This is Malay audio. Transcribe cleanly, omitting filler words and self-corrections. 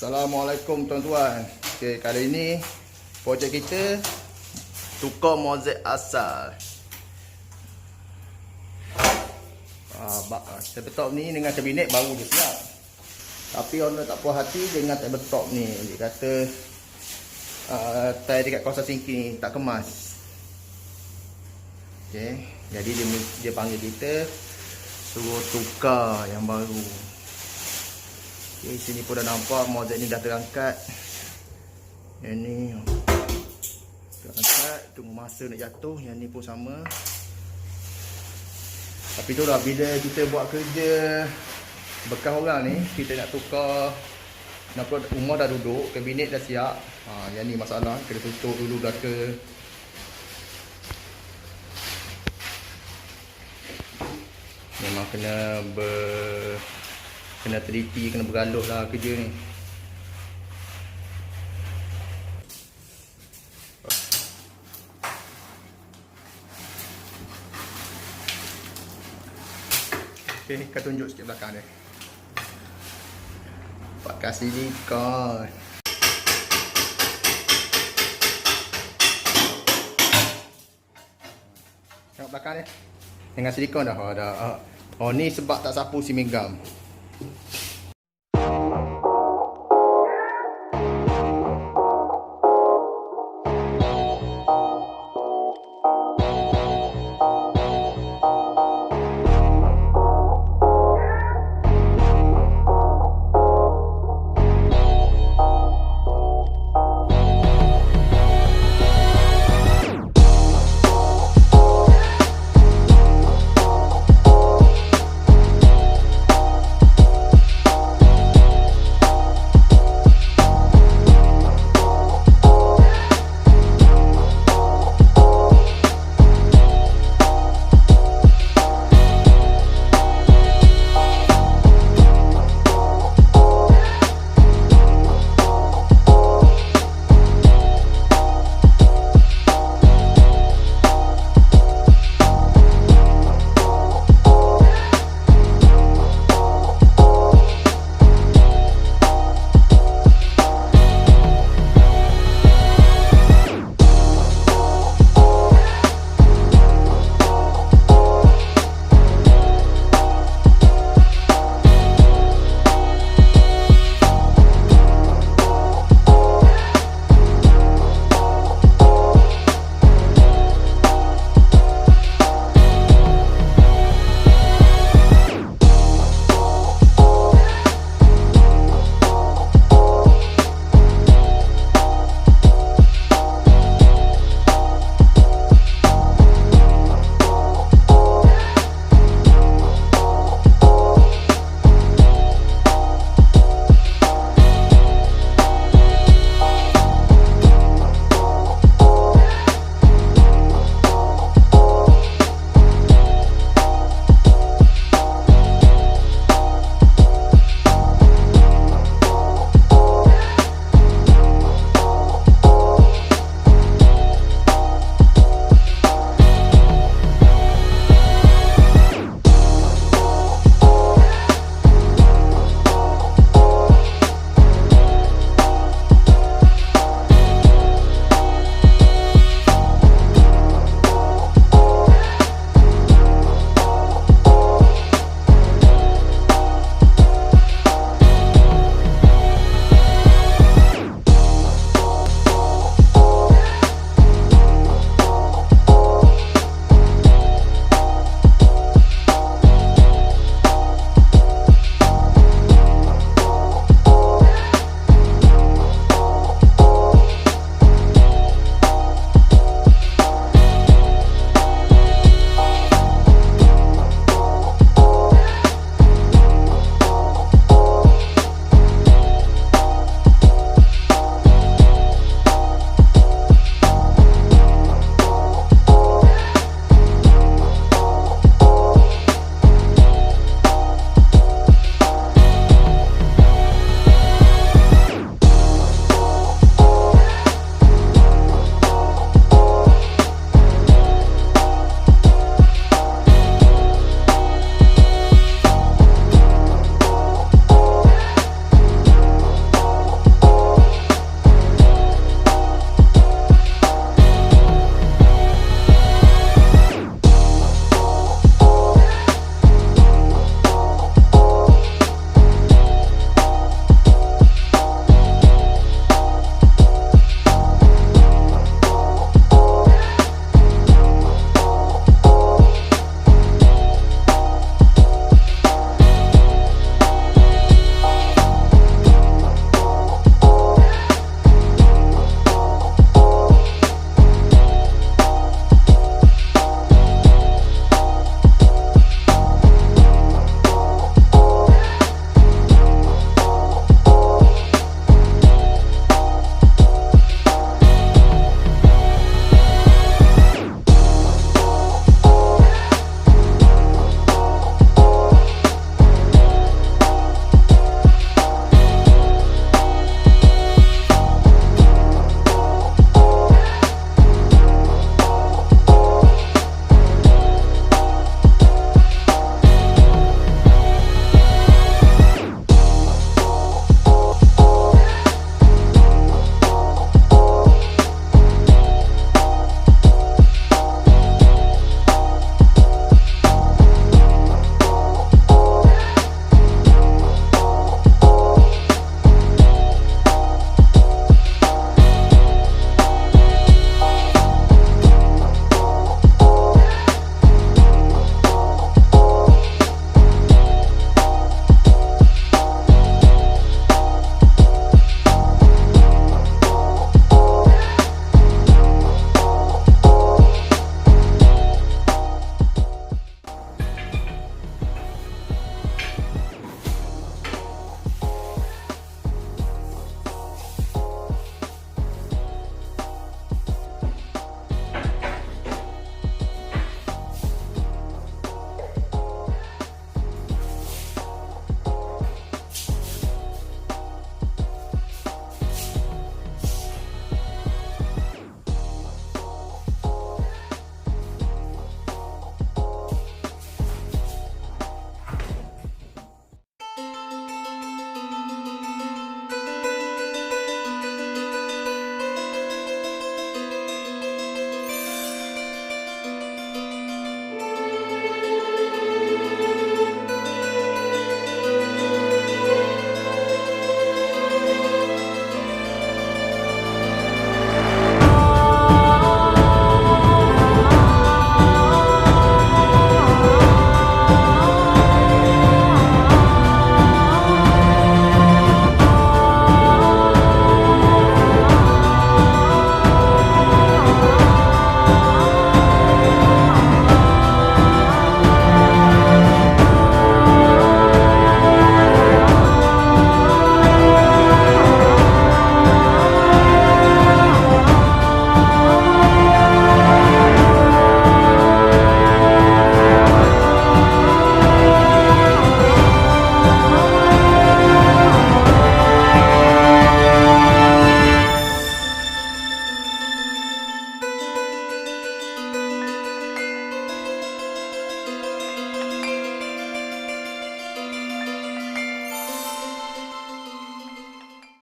Assalamualaikum tuan-tuan. Okey, kali ini projek kita tukar mozaik asal. Tabletop ni dengan kabinet baru dia siap. Tapi owner tak puas hati dengan tabletop ni. Dia kata tayar dekat kawasan sinking tak kemas. Okey, jadi dia panggil kita suruh tukar yang baru. Okay, sini pun dah nampak mozaik ni dah terangkat. Yang ni terangkat, tunggu masa nak jatuh. Yang ni pun sama. Tapi tu lah, bila kita buat kerja bekas orang ni, kita nak tukar, rumah dah duduk, kabinet dah siap. Yang ni masalah, kena tutup dulu belaka. Memang kena teliti, kena bergaluh lah kerja ni. Okay, kita tunjuk sikit belakang dia. Pakai silikon. Tengok belakang dia. Dengan silikon dah. Oh ni sebab tak sapu simigam.